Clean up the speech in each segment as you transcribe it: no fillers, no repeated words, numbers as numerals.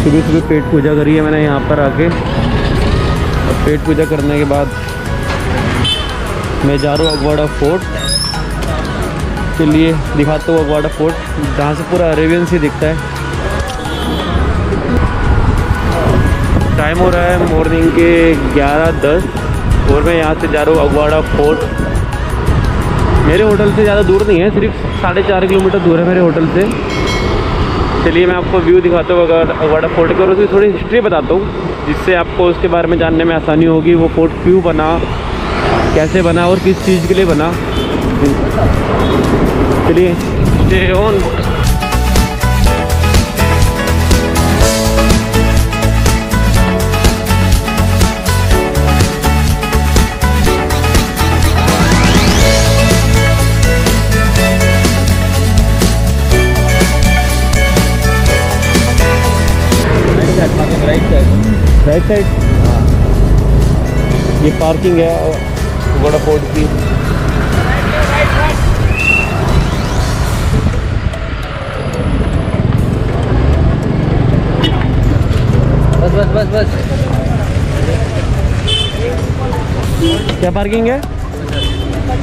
सुबह सुबह पेट पूजा करी है मैंने यहाँ पर आके। और पेट पूजा करने के बाद मैं जा रहा हूँ अगवाड़ा फोर्ट के लिए। दिखाता हूँ अगवाड़ा फोर्ट, जहाँ से पूरा अरेबियन सी दिखता है। टाइम हो रहा है मॉर्निंग के 11:10 और मैं यहाँ से जा रहा हूँ अगवाड़ा फोर्ट। मेरे होटल से ज़्यादा दूर नहीं है, सिर्फ 4.5 किलोमीटर दूर है मेरे होटल से। चलिए मैं आपको व्यू दिखाता हूँ अगवाड़ा फोर्ट का और उसकी थोड़ी हिस्ट्री बताता हूँ, जिससे आपको उसके बारे में जानने में आसानी होगी। वो फोर्ट क्यों बना, कैसे बना और किस चीज़ के लिए बना। चलिए स्टे ऑन। राइट साइड ये पार्किंग है अगवाड़ा फोर्ट की। बस बस बस बस। क्या पार्किंग है?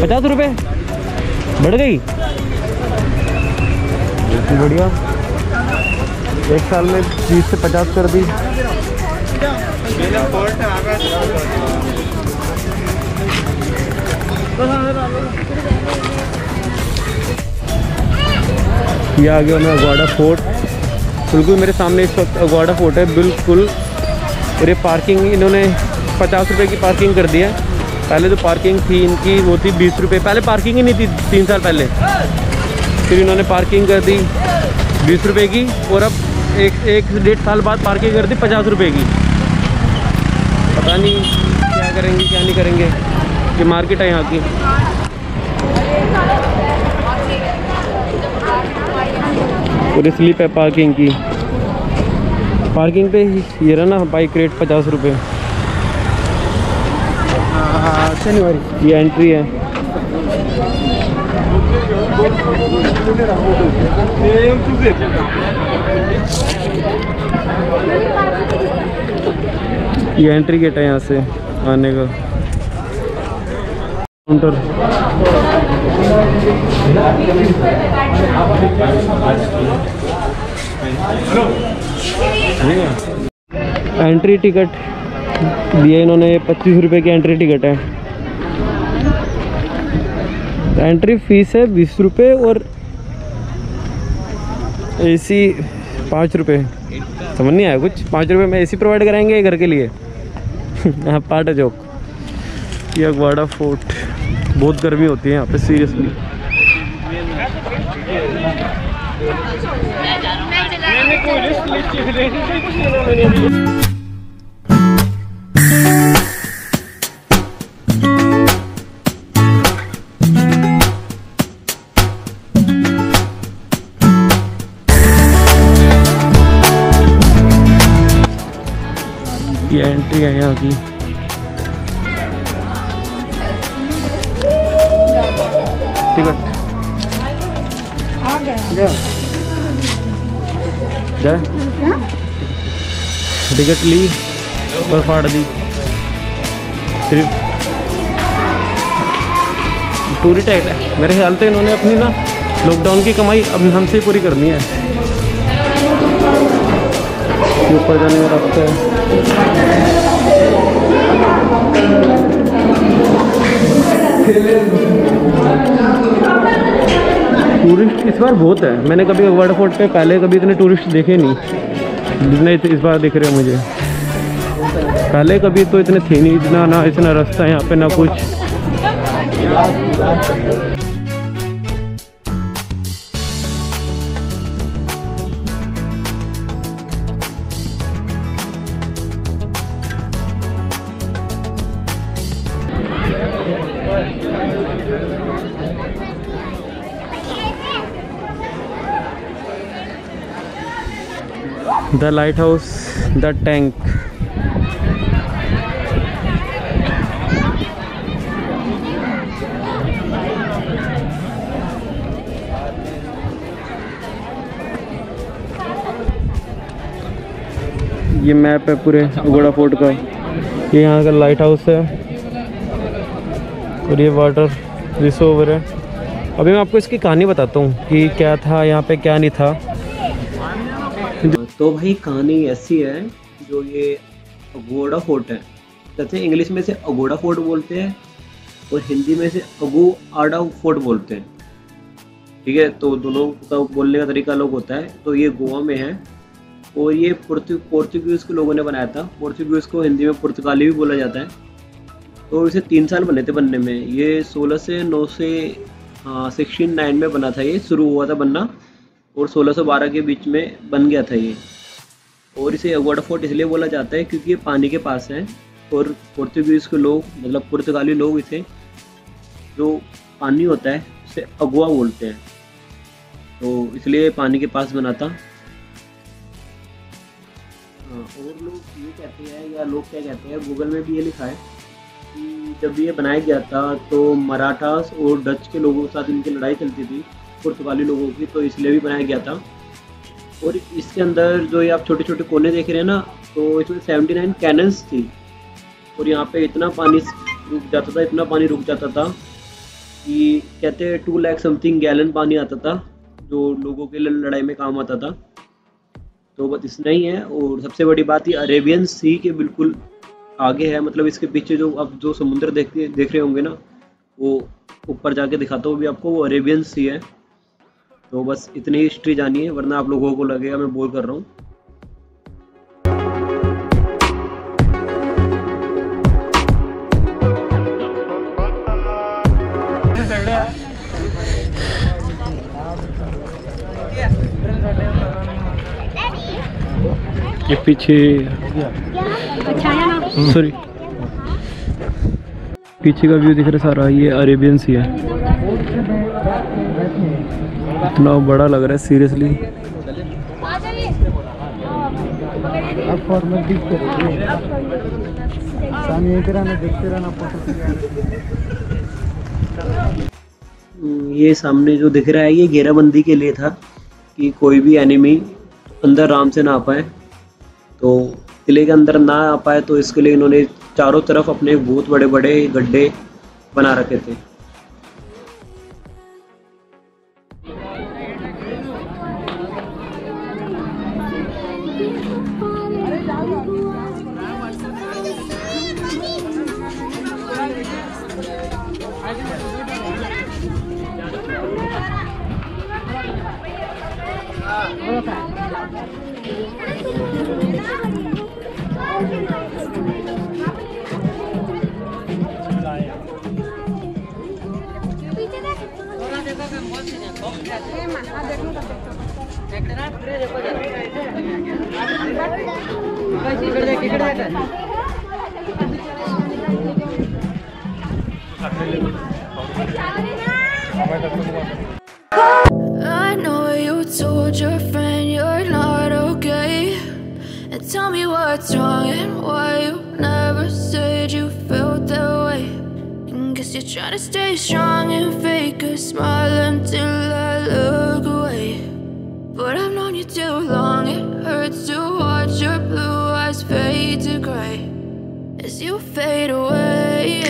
50 रुपये बढ़ गई। इतनी बढ़िया, एक साल में 20 से 50 कर दी। ये आ गया मैं अगवाड़ा फोर्ट। बिल्कुल मेरे सामने इस वक्त अगवाड़ा फोर्ट है बिल्कुल। और ये पार्किंग इन्होंने 50 रुपये की पार्किंग कर दी है। पहले जो पार्किंग थी इनकी वो थी 20 रुपये। पहले पार्किंग ही नहीं थी 3 साल पहले, फिर इन्होंने पार्किंग कर दी 20 रुपये की। और अब एक 1.5 साल बाद पार्किंग कर दी 50 रुपये की। पता नहीं क्या करेंगे क्या नहीं करेंगे। ये मार्केट है यहाँ की। पूरी स्लिप है पार्किंग की। पार्किंग पे ये रहा ना बाइक रेट 50 रुपये। शनिवारी ये एंट्री है। ये एंट्री गेट है यहाँ से आने का। काउंटर एंट्री टिकट दिया इन्होंने। 25 रुपये की एंट्री टिकट है। एंट्री फीस है 20 रुपये और एसी 5 रुपये। समझ नहीं आया कुछ। 5 रुपये में एसी प्रोवाइड कराएंगे घर के लिए। यहाँ पार्ट है जोक। ये अगवाड़ा फोर्ट, बहुत गर्मी होती है यहाँ पे सीरियसली। ये एंट्री है यहाँ की। टिकट टिकट ली और फाड़ दी। सिर्फ टूरिस्ट है मेरे ख्याल से। इन्होंने अपनी ना लॉकडाउन की कमाई अब हमसे पूरी करनी है। ऊपर जाने का रास्ता है। टूरिस्ट इस बार बहुत है। मैंने कभी अगवाड़ा फोर्ट पे पहले कभी इतने टूरिस्ट देखे नहीं जितने इस बार दिख रहे हैं मुझे। पहले कभी तो इतने थे नहीं। ना इतना रास्ता यहाँ पे ना कुछ। The lighthouse, the tank. ये मैप है पूरे अगोड़ा फोर्ट का। ये यहाँ का लाइट हाउस है और ये वाटर रिसोवर है। अभी मैं आपको इसकी कहानी बताता हूँ कि क्या था यहाँ पे क्या नहीं था। तो भाई कहानी ऐसी है, जो ये अगोड़ा फोर्ट है, जैसे इंग्लिश में से अगोड़ा फोर्ट बोलते हैं और हिंदी में से अगुआड़ा फोर्ट बोलते हैं, ठीक है। तो दोनों का बोलने का तरीका अलग होता है। तो ये गोवा में है और ये पोर्तुगीज़ के लोगों ने बनाया था। पोर्तुगीज़ को हिंदी में पुर्तगाली भी बोला जाता है। तो इसे 3 साल बने थे बनने में। ये 16 से 9 से 69 में बना था। ये शुरू हुआ था बनना और 1612 के बीच में बन गया था ये। और इसे अगोड़ा फोर्ट इसलिए बोला जाता है क्योंकि ये पानी के पास है और पोर्तुगीज़ के लोग, मतलब पुर्तगाली लोग, इसे जो पानी होता है उसे अगुआ बोलते हैं, तो इसलिए पानी के पास बना था। और लोग ये कहते हैं, या लोग क्या कहते हैं, गूगल में भी ये लिखा है कि जब ये बनाया गया था तो मराठास और डच के लोगों के साथ इनकी लड़ाई चलती थी, पुर्तगाली लोगों की, तो इसलिए भी बनाया गया था। और इसके अंदर जो ये आप छोटे छोटे कोने देख रहे हैं ना, तो इसमें 79 कैनन्स थी और यहाँ पे इतना पानी रुक जाता था कि कहते हैं 2 लाख समथिंग गैलन पानी आता था, जो लोगों के लिए लड़ाई में काम आता था। तो बस इतना ही है। और सबसे बड़ी बात, ये अरेबियन सी के बिल्कुल आगे है, मतलब इसके पीछे जो आप जो समुद्र देख रहे होंगे ना, वो ऊपर जाके दिखाता हूँ भी आपको, वो अरेबियन सी है। तो बस इतनी हिस्ट्री जानिए, वरना आप लोगों को लगेगा मैं बोर कर रहा हूँ। ये पीछे सॉरी पीछे का व्यू दिख रहा है सारा, ये अरेबियन सी है। इतना बड़ा लग रहा है सीरियसली। ये सामने जो दिख रहा है, ये घेराबंदी के लिए था कि कोई भी एनिमी अंदर आराम से ना आ पाए, तो किले के अंदर ना आ पाए, तो इसके लिए इन्होंने चारों तरफ अपने बहुत बड़े बड़े गड्ढे बना रखे थे। I know you told your friend you're not okay, and tell me what's wrong and why you never said you felt that way. And guess you're trying to stay strong and fake a smile until I look away. But I've known you too long, it hurts to watch your blue eyes fade to grey as you fade away,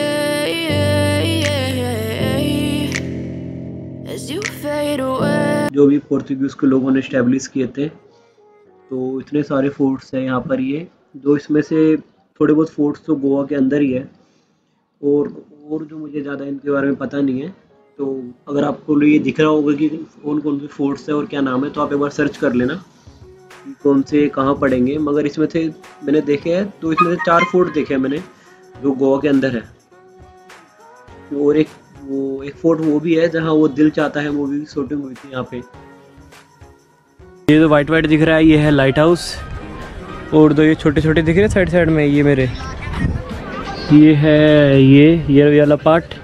as you fade away. जो भी Portuguese के लोगों ने establish किए थे, तो इतने सारे फोर्ट्स हैं यहाँ पर। ये जो इसमें से थोड़े बहुत फोर्ट्स तो गोवा के अंदर ही है, और जो मुझे ज़्यादा इनके बारे में पता नहीं है। तो अगर आपको ये दिख रहा होगा कि कौन कौन से फोर्ट्स है और क्या नाम है, तो आप एक बार सर्च कर लेना कि कौन से कहाँ पड़ेंगे। मगर इसमें से मैंने देखे हैं, तो इसमें से 4 फोर्ट देखे हैं मैंने जो गोवा के अंदर है। और एक फोर्ट वो भी है जहाँ वो दिल चाहता है मूवी की शूटिंग हुई थी यहाँ पे। ये तो वाइट दिख रहा है, ये है लाइट हाउस। और दो ये छोटे छोटे दिख रहे हैं साइड में, ये मेरे ये है ये वाला पार्ट।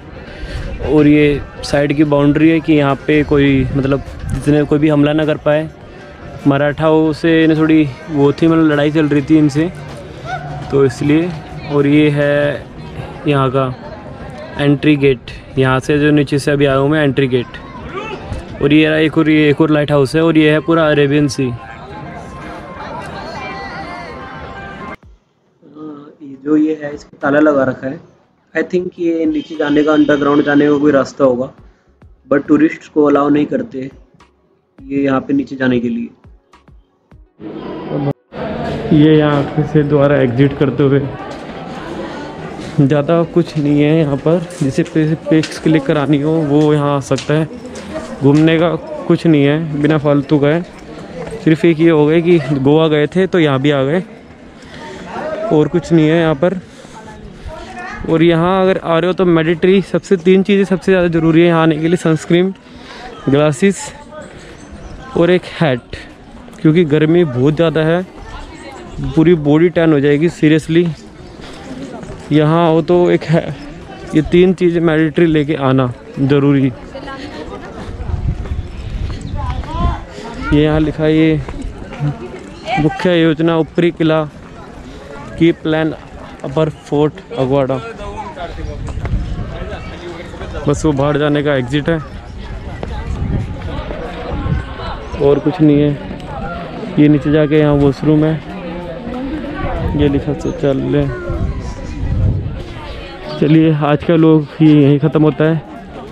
और ये साइड की बाउंड्री है कि यहाँ पे कोई मतलब जितने कोई भी हमला ना कर पाए। मराठाओं से इन्हें थोड़ी वो थी, मतलब लड़ाई चल रही थी इनसे, तो इसलिए। और ये है यहाँ का एंट्री गेट, यहाँ से जो नीचे से अभी आया हूँ मैं, एंट्री गेट। और ये एक और लाइट हाउस है। और ये है पूरा अरेबियन सी। है, इसका ताला लगा रखा है। आई थिंक ये नीचे जाने का, अंडरग्राउंड जाने का कोई रास्ता होगा, बट टूरिस्ट को अलाउ नहीं करते ये यहाँ पे नीचे जाने के लिए। ये यहाँ से द्वारा एग्जिट करते हुए, ज़्यादा कुछ नहीं है यहाँ पर, जिसे पिक्स क्लिक करानी हो वो यहाँ आ सकता है। घूमने का कुछ नहीं है, बिना फालतू का है। सिर्फ एक ये हो गए कि गोवा गए थे तो यहाँ भी आ गए, और कुछ नहीं है यहाँ पर। और यहाँ अगर आ रहे हो तो मैंडेटरी सबसे 3 चीज़ें सबसे ज़्यादा ज़रूरी है यहाँ आने के लिए: सनस्क्रीन, ग्लासेस और एक हैट, क्योंकि गर्मी बहुत ज़्यादा है, पूरी बॉडी टैन हो जाएगी सीरियसली। यहाँ आओ तो एक है, ये 3 चीज़ें मैंडेटरी लेके आना ज़रूरी। ये यहाँ लिखा है, ये मुख्य योजना ऊपरी किला की प्लान अपर फोर्ट अगवाड़ा। बस वो बाहर जाने का एग्जिट है और कुछ नहीं है। ये नीचे जाके यहाँ वॉशरूम है, ये लिखा शौचालय। चलिए आज का लोग ये यहीं ख़त्म होता है।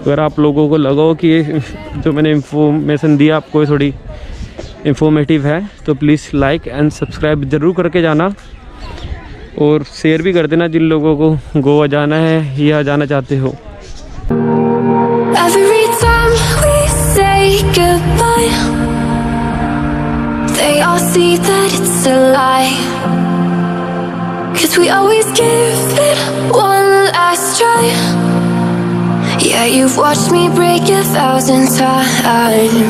अगर आप लोगों को लगा हो कि ये जो मैंने इंफॉर्मेशन दी आपको थोड़ी इंफॉर्मेटिव है तो प्लीज़ लाइक एंड सब्सक्राइब ज़रूर करके जाना, और शेयर भी कर देना जिन लोगों को गोवा जाना है या जाना चाहते हो। Every time we say goodbye, they all see that it's a lie. 'Cause we always give it one last try. Yeah, you've watched me break 1,000 times.